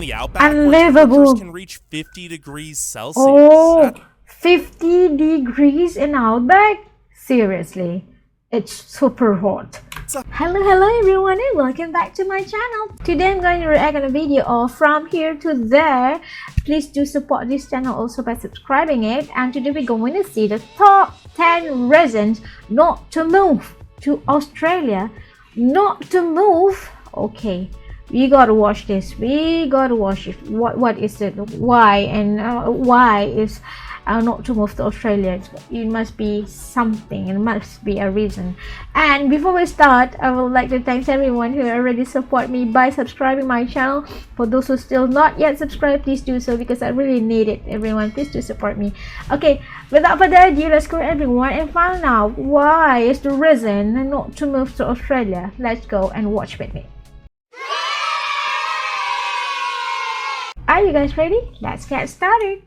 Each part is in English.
the outback, where Unlivable. temperatures can reach 50 degrees Celsius. Oh, 50 degrees in outback? Seriously, it's super hot. Hello everyone and welcome back to my channel. Today I'm going to react on a video of From Here to There. Please do support this channel also by subscribing it. And today we're going to see the top 10 reasons not to move to Australia. Not to move? Okay, we gotta watch this. We gotta watch it. What is it? Why? And why is not to move to Australia? It must be something. It must be a reason. And before we start, I would like to thank everyone who already support me by subscribing my channel. For those who still not yet subscribed, please do so because I really need it. Everyone, please do support me. Okay, without further ado, let's go everyone and find out why is the reason not to move to Australia. Let's go and watch with me. Are you guys ready? Let's get started.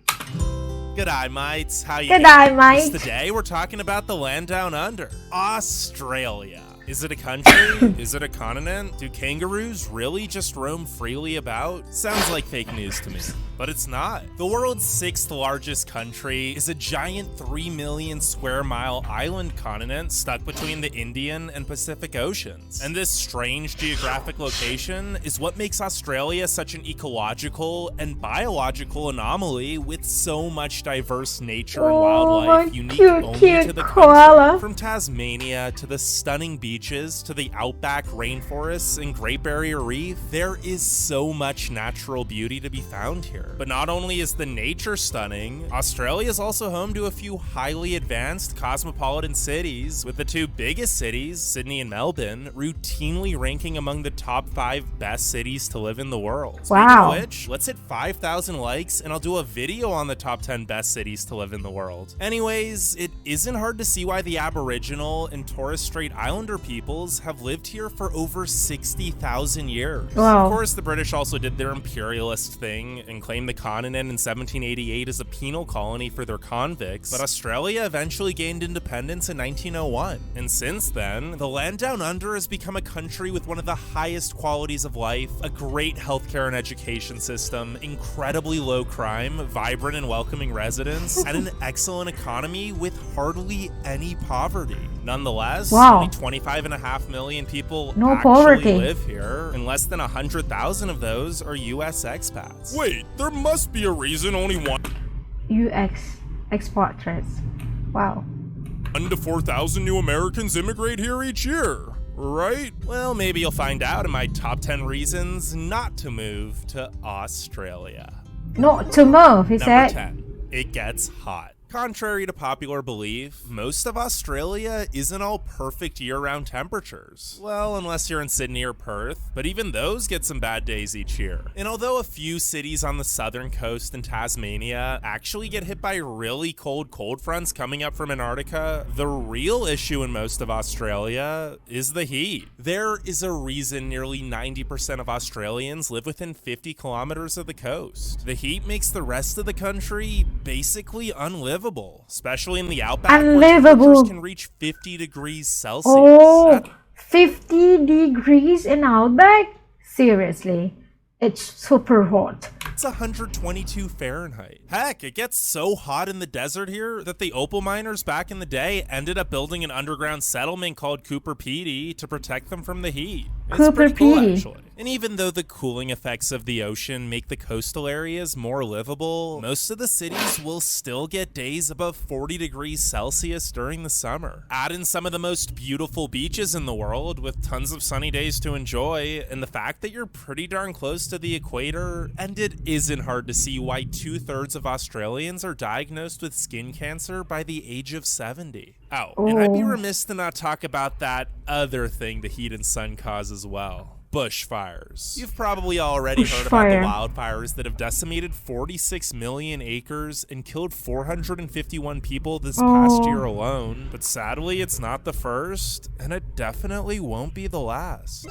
G'day mates, how you G'day mates. Today we're talking about the land down under, Australia. Is it a country? Is it a continent? Do kangaroos really just roam freely about? Sounds like fake news to me, but it's not. The world's 6th largest country is a giant 3 million square mile island continent stuck between the Indian and Pacific Oceans. And this strange geographic location is what makes Australia such an ecological and biological anomaly with so much diverse nature and wildlife unique only to the country. From Tasmania to the stunning beaches to the outback rainforests and Great Barrier Reef, there is so much natural beauty to be found here. But not only is the nature stunning, Australia is also home to a few highly advanced cosmopolitan cities, with the two biggest cities, Sydney and Melbourne, routinely ranking among the top 5 best cities to live in the world. Wow. Speaking of which, let's hit 5,000 likes and I'll do a video on the top 10 best cities to live in the world. Anyways, it isn't hard to see why the Aboriginal and Torres Strait Islander peoples have lived here for over 60,000 years. Wow. Of course, the British also did their imperialist thing and claimed the continent in 1788 as a penal colony for their convicts, but Australia eventually gained independence in 1901. And since then, the land down under has become a country with one of the highest qualities of life, a great healthcare and education system, incredibly low crime, vibrant and welcoming residents, and an excellent economy with hardly any poverty. Nonetheless, only 25.5 million people actually live here, and less than 100,000 of those are US expats. Wait, there must be a reason only US expatriates. Wow. 1 to 4,000 new Americans immigrate here each year, right? Well, maybe you'll find out in my top 10 reasons not to move to Australia. Not to move, he said. Number 10, it gets hot. Contrary to popular belief, most of Australia isn't all perfect year-round temperatures. Well, unless you're in Sydney or Perth, but even those get some bad days each year. And although a few cities on the southern coast and Tasmania actually get hit by really cold fronts coming up from Antarctica, the real issue in most of Australia is the heat. There is a reason nearly 90% of Australians live within 50 kilometers of the coast. The heat makes the rest of the country basically unlivable. Especially in the outback, where temperatures can reach 50 degrees Celsius. Oh, 50 degrees in outback? Seriously, it's super hot. It's 122 Fahrenheit. Heck, it gets so hot in the desert here that the opal miners back in the day ended up building an underground settlement called Cooper Pedy to protect them from the heat. It's pretty cool, actually. And even though the cooling effects of the ocean make the coastal areas more livable, most of the cities will still get days above 40 degrees Celsius during the summer. Add in some of the most beautiful beaches in the world with tons of sunny days to enjoy, and the fact that you're pretty darn close to the equator, and it isn't hard to see why 2/3 of Australians are diagnosed with skin cancer by the age of 70. Oh, and I'd be remiss to not talk about that other thing the heat and sun cause as well. Bushfires. You've probably already heard about the wildfires that have decimated 46 million acres and killed 451 people this past year alone. But sadly, it's not the first, and it definitely won't be the last.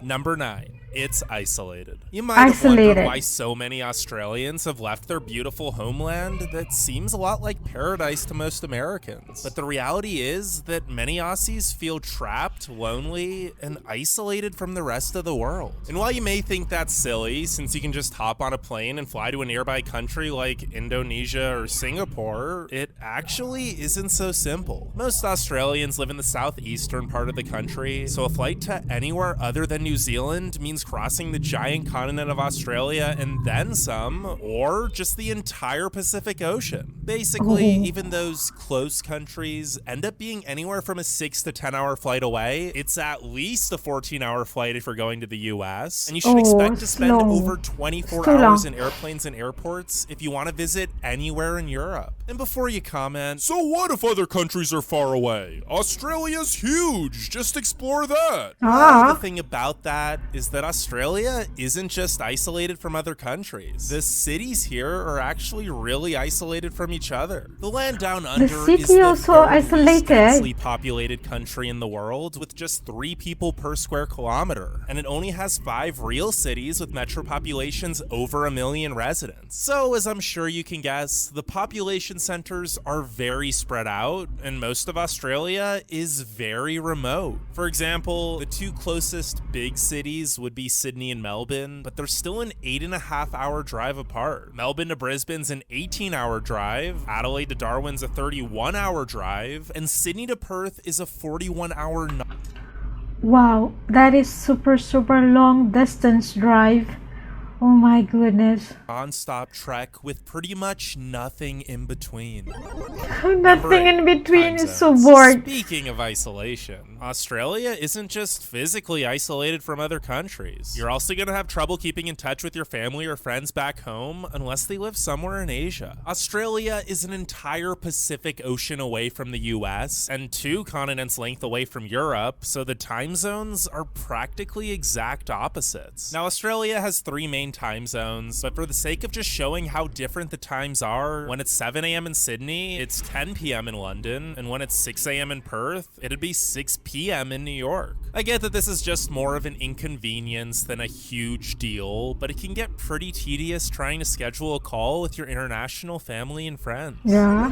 Number 9. It's isolated. You might have wondered Isolated. why so many Australians have left their beautiful homeland that seems a lot like paradise to most Americans. But the reality is that many Aussies feel trapped, lonely, and isolated from the rest of the world. And while you may think that's silly, since you can just hop on a plane and fly to a nearby country like Indonesia or Singapore, it actually isn't so simple. Most Australians live in the southeastern part of the country, so a flight to anywhere other than New Zealand means crossing the giant continent of Australia and then some, or just the entire Pacific Ocean. Basically, even those close countries end up being anywhere from a 6 to 10 hour flight away. It's at least a 14-hour flight if you're going to the US, and you should expect to spend over 24 hours in airplanes and airports if you want to visit anywhere in Europe. And before you comment, so what if other countries are far away? Australia's huge, just explore that. Well, the thing about that is that Australia isn't just isolated from other countries. The cities here are actually really isolated from each other. The land down under is the third densely populated country in the world, with just 3 people per square kilometer, and it only has 5 real cities with metro populations over 1 million residents. So, as I'm sure you can guess, the population centers are very spread out, and most of Australia is very remote. For example, the 2 closest big cities would be Sydney and Melbourne, but they're still an 8.5-hour drive apart. Melbourne to Brisbane's an 18-hour drive, Adelaide to Darwin's a 31-hour drive, and Sydney to Perth is a 41-hour. Wow, that is super long distance drive. Oh my goodness. Non-stop trek with pretty much nothing in between. Nothing in between is so bored. Speaking of isolation, Australia isn't just physically isolated from other countries. You're also going to have trouble keeping in touch with your family or friends back home unless they live somewhere in Asia. Australia is an entire Pacific Ocean away from the US and 2 continents length away from Europe, so the time zones are practically exact opposites. Now, Australia has 3 main time zones, but for the sake of just showing how different the times are, when it's 7 a.m. in Sydney, it's 10 p.m. in London, and when it's 6 a.m. in Perth, it'd be 6 p.m. in New York. I get that this is just more of an inconvenience than a huge deal, but it can get pretty tedious trying to schedule a call with your international family and friends. Yeah.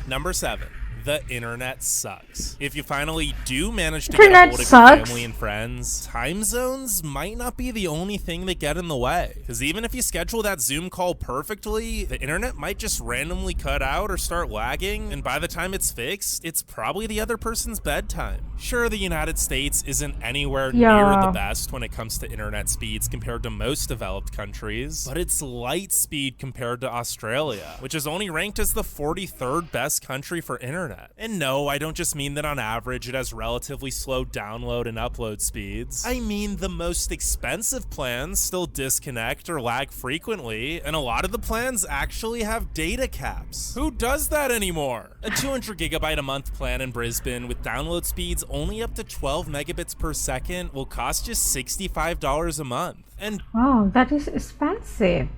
Number 7. The internet sucks. If you finally do manage to get a hold of your family and friends, time zones might not be the only thing that get in the way. Because even if you schedule that Zoom call perfectly, the internet might just randomly cut out or start lagging, and by the time it's fixed, it's probably the other person's bedtime. Sure, the United States isn't anywhere near the best when it comes to internet speeds compared to most developed countries, but it's light speed compared to Australia, which is only ranked as the 43rd best country for internet. And no, I don't just mean that on average it has relatively slow download and upload speeds. I mean the most expensive plans still disconnect or lag frequently, and a lot of the plans actually have data caps. Who does that anymore? A 200 gigabyte a month plan in Brisbane with download speeds only up to 12 megabits per second will cost you $65 a month. And wow, that is expensive.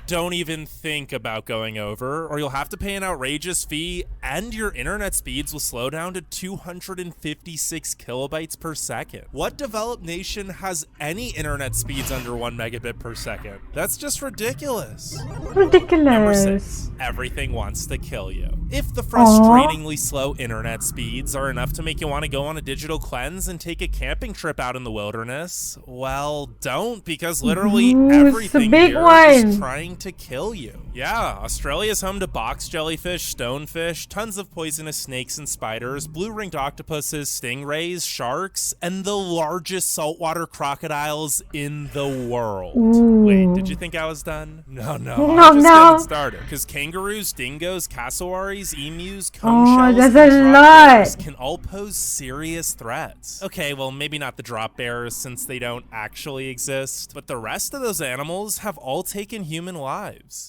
Don't even think about going over, or you'll have to pay an outrageous fee, and your internet speeds will slow down to 256 kilobytes per second. What developed nation has any internet speeds under 1 megabit per second? That's just ridiculous. Ridiculous. Number 6. Everything wants to kill you. If the frustratingly slow internet speeds are enough to make you want to go on a digital cleanse and take a camping trip out in the wilderness, well, don't, because literally everything here is trying to kill you. Yeah, Australia is home to box jellyfish, stonefish, tons of poisonous snakes and spiders, blue-ringed octopuses, stingrays, sharks, and the largest saltwater crocodiles in the world. Wait, did you think I was done? No, I'm just getting started. Because kangaroos, dingoes, cassowaries, emus, comb shells, and drop bears can all pose serious threats. Okay, well, maybe not the drop bears since they don't actually exist, but the rest of those animals have all taken human lives.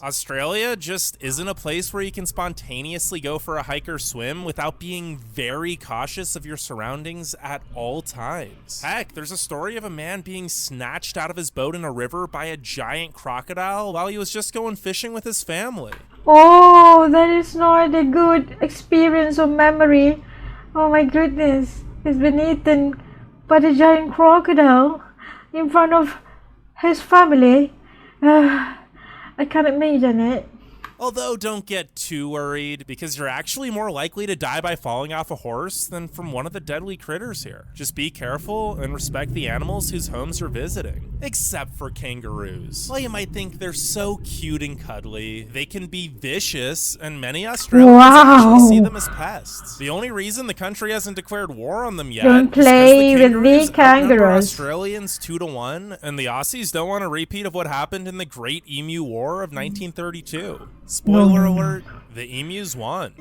Australia just isn't a place where you can spontaneously go for a hike or swim without being very cautious of your surroundings at all times. Heck, there's a story of a man being snatched out of his boat in a river by a giant crocodile while he was just going fishing with his family. Oh, that is not a good experience or memory. Oh my goodness, he's been eaten by a giant crocodile. in front of his family. I can't imagine it. Although don't get too worried, because you're actually more likely to die by falling off a horse than from one of the deadly critters here. Just be careful and respect the animals whose homes you're visiting. Except for kangaroos. While you might think they're so cute and cuddly, they can be vicious, and many Australians actually see them as pests. The only reason the country hasn't declared war on them yet Don't play is because with the kangaroos. Australians 2-1, and the Aussies don't want a repeat of what happened in the Great Emu War of 1932. Spoiler alert, the emus won.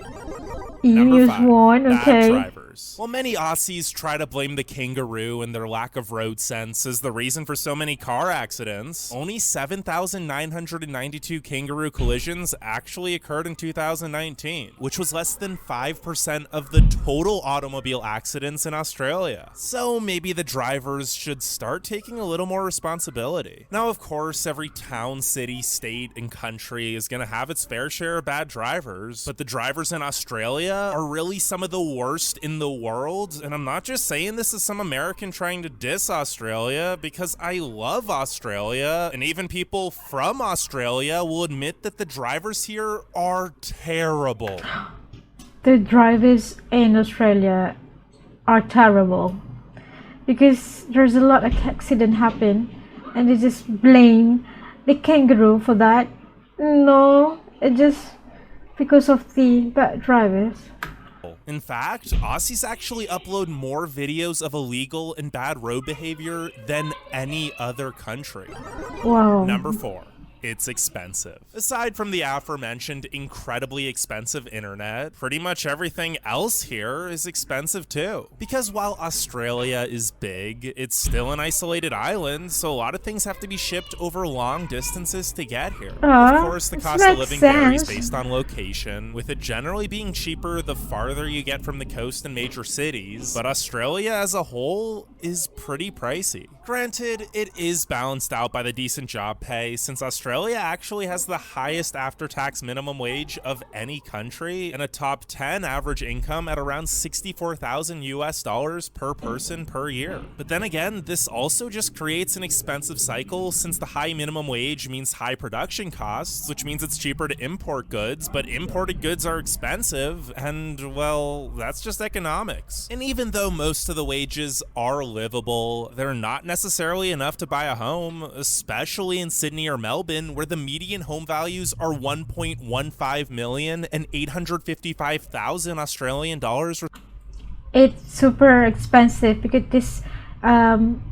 Emus won, okay. Bad drivers. While many Aussies try to blame the kangaroo and their lack of road sense as the reason for so many car accidents, only 7,992 kangaroo collisions actually occurred in 2019, which was less than 5% of the total automobile accidents in Australia. So maybe the drivers should start taking a little more responsibility. Now, of course, every town, city, state, and country is going to have its fair share of bad drivers, but the drivers in Australia are really some of the worst in the world, and I'm not just saying this as some American trying to diss Australia, because I love Australia, and even people from Australia will admit that the drivers here are terrible. The drivers in Australia are terrible because there's a lot of accident happen and they just blame the kangaroo for that. No, it just because of the bad drivers. In fact, Aussies actually upload more videos of illegal and bad road behavior than any other country. Wow. Number 4. It's expensive. Aside from the aforementioned incredibly expensive internet, pretty much everything else here is expensive too. Because while Australia is big, it's still an isolated island, so a lot of things have to be shipped over long distances to get here. Of course, the cost of living varies based on location, with it generally being cheaper the farther you get from the coast and major cities, but Australia as a whole is pretty pricey. Granted, it is balanced out by the decent job pay, since Australia actually has the highest after-tax minimum wage of any country and a top 10 average income at around $64,000 per person per year. But then again, this also just creates an expensive cycle, since the high minimum wage means high production costs, which means it's cheaper to import goods, but imported goods are expensive, and well, that's just economics. And even though most of the wages are livable, they're not necessarily enough to buy a home, especially in Sydney or Melbourne, where the median home values are 1.15 million and 855,000 Australian dollars. It's super expensive because this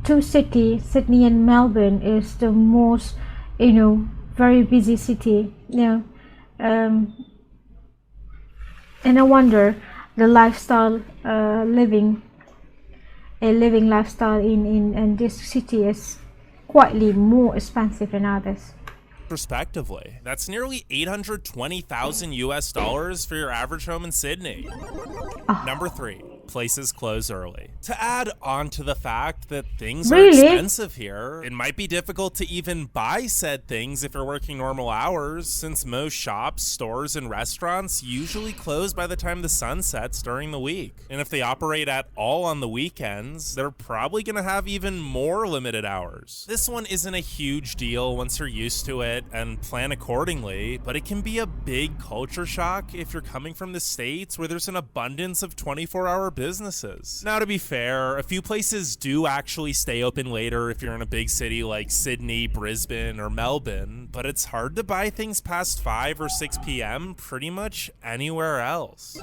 two cities, Sydney and Melbourne, is the most, very busy city. And no wonder the lifestyle living lifestyle in this city is quietly more expensive than others. Respectively. That's nearly 820,000 US dollars for your average home in Sydney. Number 3. Places close early. To add on to the fact that things are expensive here, it might be difficult to even buy said things if you're working normal hours, since most shops, stores, and restaurants usually close by the time the sun sets during the week. And if they operate at all on the weekends, they're probably going to have even more limited hours. This one isn't a huge deal once you're used to it and plan accordingly, but it can be a big culture shock if you're coming from the States where there's an abundance of 24-hour businesses. Now, to be fair, a few places do actually stay open later if you're in a big city like Sydney, Brisbane, or Melbourne, but it's hard to buy things past 5 or 6 p.m. pretty much anywhere else.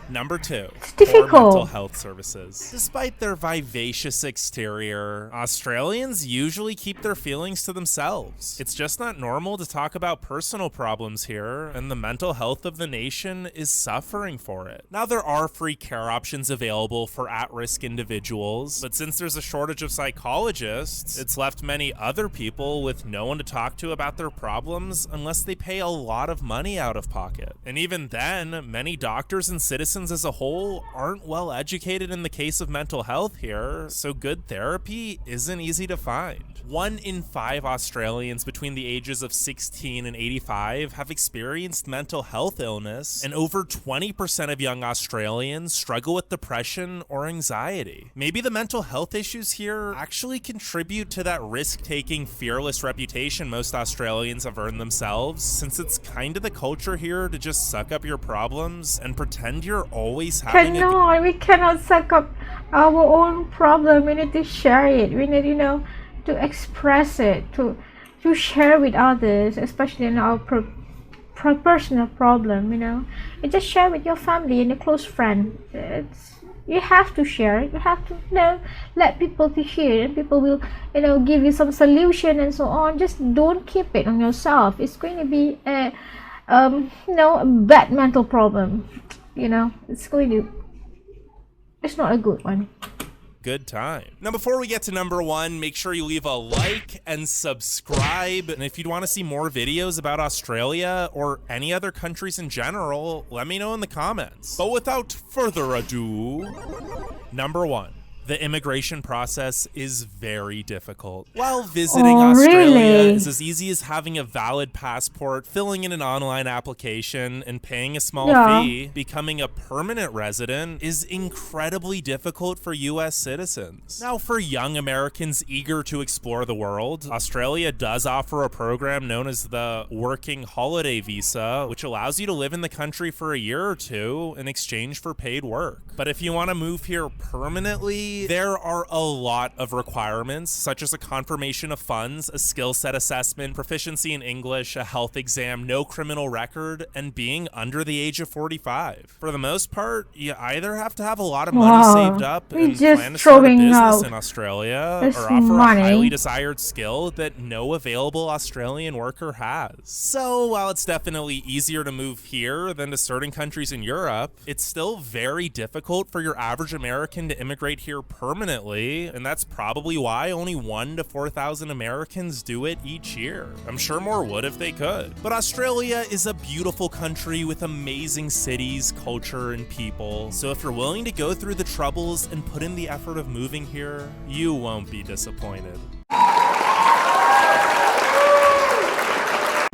Number 2, poor mental health services. Despite their vivacious exterior, Australians usually keep their feelings to themselves. It's just not normal to talk about personal problems here, and the mental health of the nation is suffering for it. Now, there are free care options available for at-risk individuals, but since there's a shortage of psychologists, it's left many other people with no one to talk to about their problems unless they pay a lot of money out of pocket. And even then, many doctors and citizens as a whole aren't well educated in the case of mental health here, so good therapy isn't easy to find. 1 in 5 Australians between the ages of 16 and 85 have experienced mental health illness, and over 20% of young Australians struggle struggle with depression or anxiety. Maybe the mental health issues here actually contribute to that risk-taking, fearless reputation most Australians have earned themselves, since it's kind of the culture here to just suck up your problems and pretend you're always having we cannot suck up our own problem. We need to share it. We need, to express it, to share with others, especially in our personal problem. And just share with your family and a close friend. You have to share it. You have to let people to hear, and people will give you some solution and so on. Just don't keep it on yourself. It's going to be a bad mental problem. It's not a good one. Good time. Now, before we get to number one, make sure you leave a like and subscribe. And if you'd want to see more videos about Australia or any other countries in general, let me know in the comments. But without further ado, number one. The immigration process is very difficult. While visiting Australia is as easy as having a valid passport, filling in an online application, and paying a small fee, becoming a permanent resident is incredibly difficult for US citizens. Now, for young Americans eager to explore the world, Australia does offer a program known as the Working Holiday Visa, which allows you to live in the country for a year or two in exchange for paid work. But if you want to move here permanently, there are a lot of requirements, such as a confirmation of funds, a skill set assessment, proficiency in English, a health exam, no criminal record, and being under the age of 45. For the most part, you either have to have a lot of money saved up and plan to start a business in Australia, or offer a highly desired skill that no available Australian worker has. So while it's definitely easier to move here than to certain countries in Europe, it's still very difficult for your average American to immigrate here permanently, and that's probably why only 1,000 to 4,000 Americans do it each year. I'm sure more would if they could. But Australia is a beautiful country with amazing cities, culture, and people, so if you're willing to go through the troubles and put in the effort of moving here, you won't be disappointed.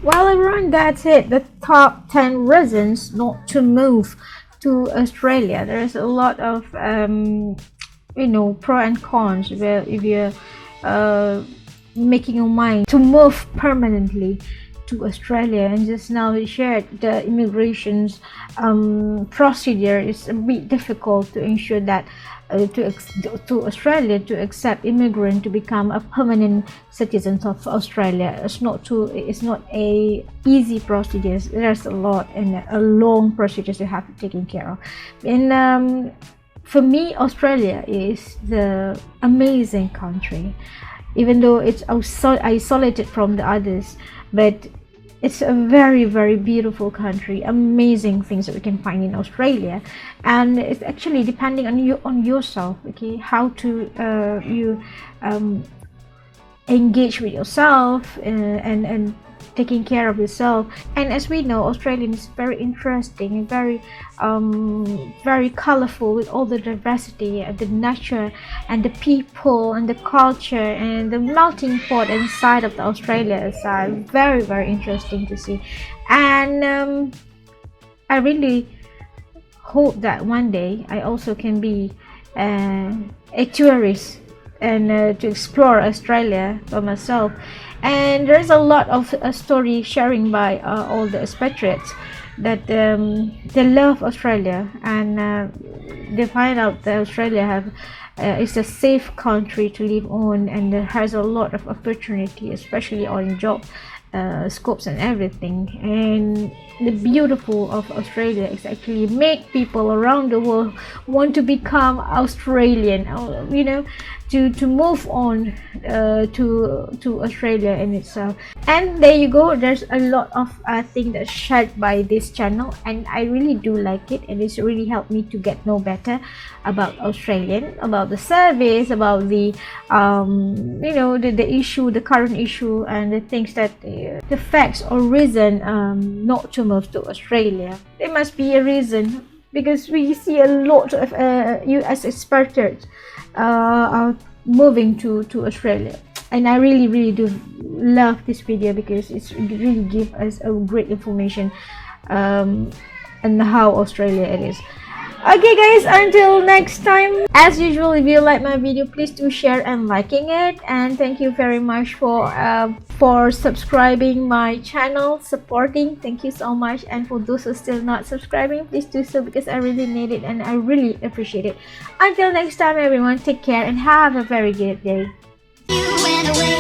Well, everyone, that's it. The top 10 reasons not to move to Australia. There's a lot of pro and cons. Well, if you're making your mind to move permanently to Australia, and just now we shared the immigration's procedure is a bit difficult to ensure that to Australia to accept immigrant to become a permanent citizen of Australia. It's not a easy procedure. There's a lot and a long procedures you have to taken care of. And for me, Australia is the amazing country, even though it's isolated from the others, but it's a very, very beautiful country. Amazing things that we can find in Australia, and it's actually depending on yourself. Okay, how to engage with yourself and taking care of yourself. And as we know, Australia is very interesting and very colorful, with all the diversity and the nature and the people and the culture and the melting pot inside of the Australia. So very, very interesting to see. And I really hope that one day I also can be a tourist and to explore Australia by myself. And there's a lot of story sharing by all the expatriates that they love Australia, and they find out that Australia is a safe country to live on, and there has a lot of opportunity, especially on job scopes and everything. And the beautiful of Australia is actually make people around the world want to become Australian, to move on to Australia in itself. And there you go, there's a lot of things that's shared by this channel, and I really do like it, and it's really helped me to get know better about Australian, about the service, about the the current issue, and the things that the facts or reason not to move to Australia. There must be a reason, because we see a lot of US expatriates are moving to Australia, and I really do love this video because it's really give us a great information on how Australia it is. Okay guys, until next time, as usual, if you like my video, please do share and liking it, and thank you very much for subscribing my channel, supporting. Thank you so much. And for those who are still not subscribing, please do so, because I really need it and I really appreciate it. Until next time everyone, take care and have a very good day. You went away.